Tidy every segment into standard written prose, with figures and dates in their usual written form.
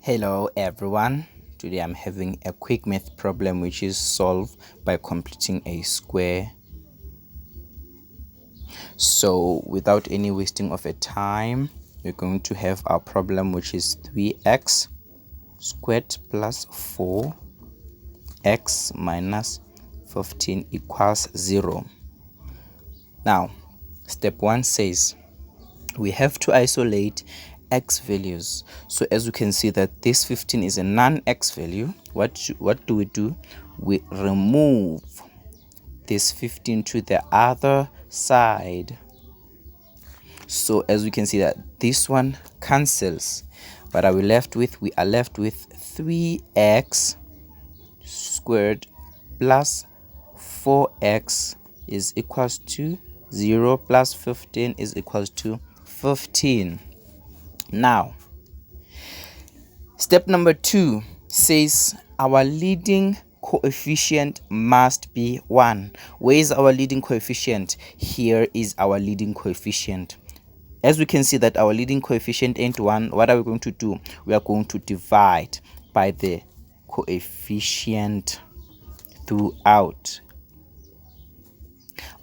Hello everyone, today I'm having a quick math problem which is solved by completing a square. So without any wasting of a time, we're going to have our problem which is 3x squared plus 4x minus 15 equals 0. Now step 1 says we have to isolate x values. So as you can see that this 15 is a non-x value. What do? We remove this 15 to the other side. So as we can see that this one cancels. What are we left with? We are left with 3x squared plus 4x is equals to 0 plus 15 is equals to 15. Now, step number 2 says our leading coefficient must be 1. Where is our leading coefficient? Here is our leading coefficient. As we can see that our leading coefficient ain't 1, what are we going to do? We are going to divide by the coefficient throughout.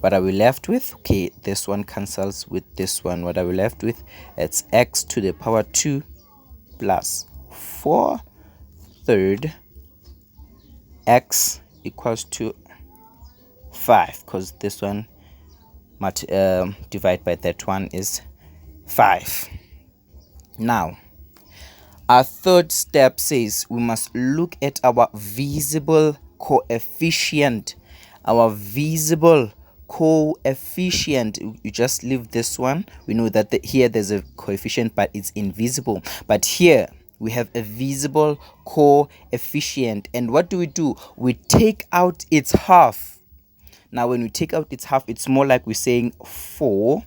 What are we left with? Okay, this one cancels with this one. What are we left with? It's x to the power 2 plus 4 third x equals to 5, because this one divide by that one is 5. Now our third step says we must look at our visible coefficient. Our visible coefficient, you just leave this one. We know that here there's a coefficient but it's invisible, but here we have a visible coefficient. And what do? We take out its half. Now when we take out its half, it's more like we're saying 4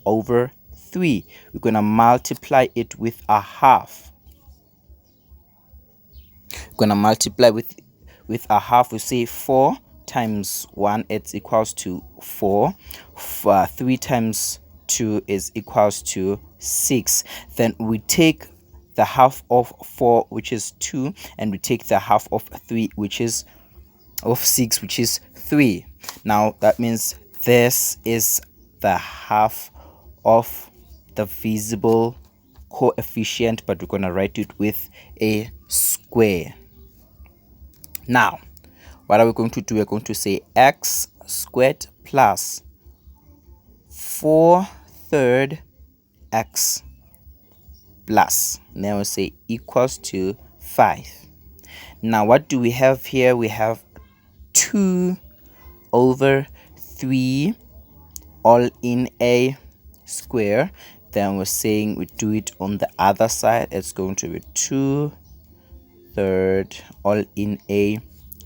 over 3. We're going to multiply it with a half. We're going to multiply with a half. We say 4 times 1 it's equals to 4. 3 times 2 is equals to 6. Then we take the half of 4, which is 2, and we take the half of 3, which is of 6, which is 3. Now that means this is the half of the visible coefficient, but we're going to write it with a square. Now what are we going to do? We're going to say x squared plus 4 third x plus, now we say equals to 5. Now what do we have here? We have 2 over 3 all in a square. Then we're saying we do it on the other side. It's going to be 2 third all in a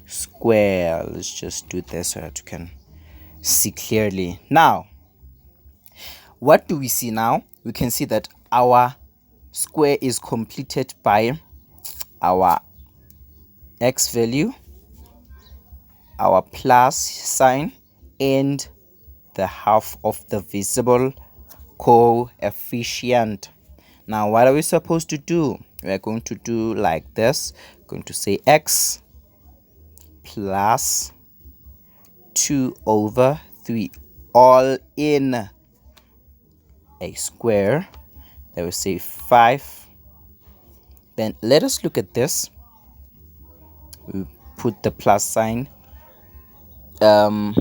square. Let's just do this so that you can see clearly. Now what do we see now? We can see that our square is completed by our x value, our plus sign, and the half of the visible coefficient. Now what are we supposed to do? We are going to do like this. We're going to say x plus 2 over 3 all in a square. Then we say 5. Then let us look at this. We put the plus sign. 2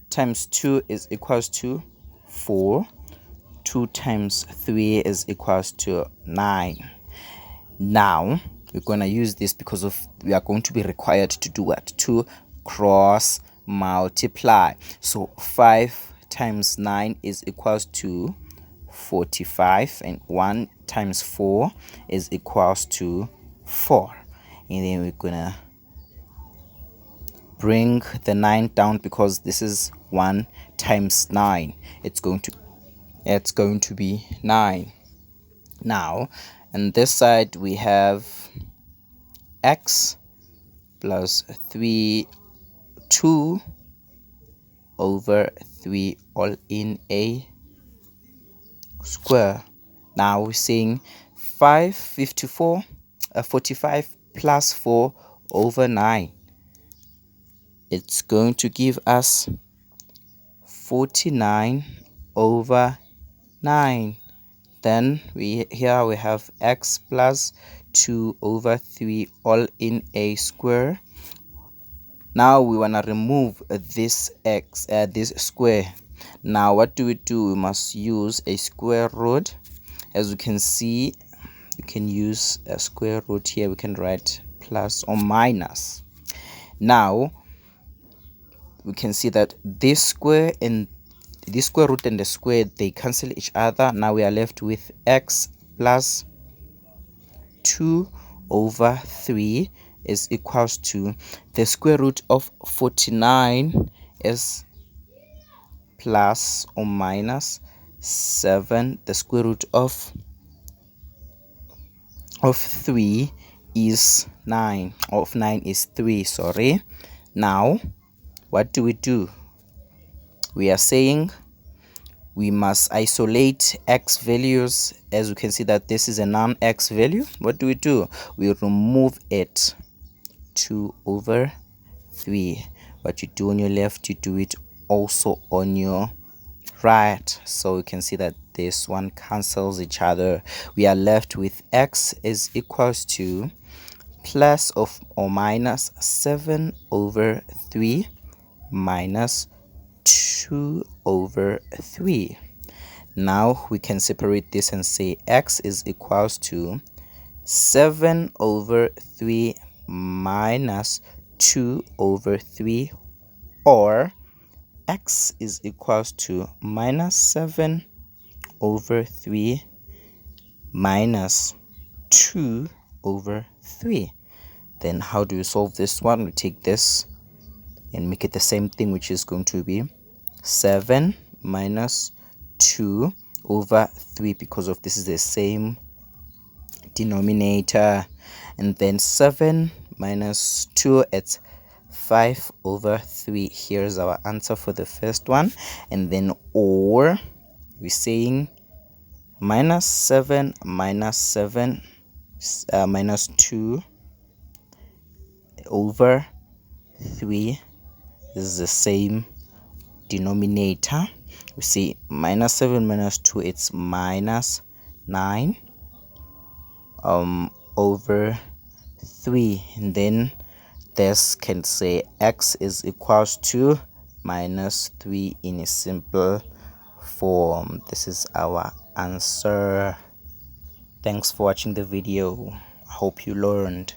times 2 is equals to 4. 2 times 3 is equals to 9. Now we're going to use this because we are going to be required to do what? To cross multiply. So 5 times 9 is equals to 45, and 1 times 4 is equals to 4. And then we're gonna bring the 9 down because this is 1 times 9. It's going to be 9. Now on this side we have x plus 2 over 3 all in a square. Now we're saying 45 plus 4 over 9. It's going to give us 49 over 9. Then here we have x plus 2 over 3 all in a square. Now we want to remove this this square. Now what do? We must use a square root. As you can see, you can use a square root here. We can write plus or minus. Now we can see that this square and this square root and the square, they cancel each other. Now we are left with x plus 2 over 3 is equals to the square root of 49 is plus or minus 7. The square root of 3 is 9. Of 9 is 3, sorry. Now what do? We are saying we must isolate x values. As you can see that this is a non-x value. What do? We remove it. 2 over 3. What you do on your left, you do it also on your right. So you can see that this one cancels each other. We are left with x is equals to plus or minus 7 over 3 minus 2 over 3. Now we can separate this and say x is equals to 7 over 3 minus 2 over 3, or x is equals to minus 7 over 3 minus 2 over 3. Then how do we solve this one? We take this and make it the same thing, which is going to be 7 minus 2 over 3, because of this is the same denominator. And then 7 minus 2, it's 5 over 3. Here's our answer for the first one. And then or we're saying minus 7 minus 2 over 3 is the same denominator. We see minus 7 minus 2, it's minus 9 over 3. And then this can say x is equals to minus 3 in a simple form. This is our answer. Thanks for watching the video. I hope you learned.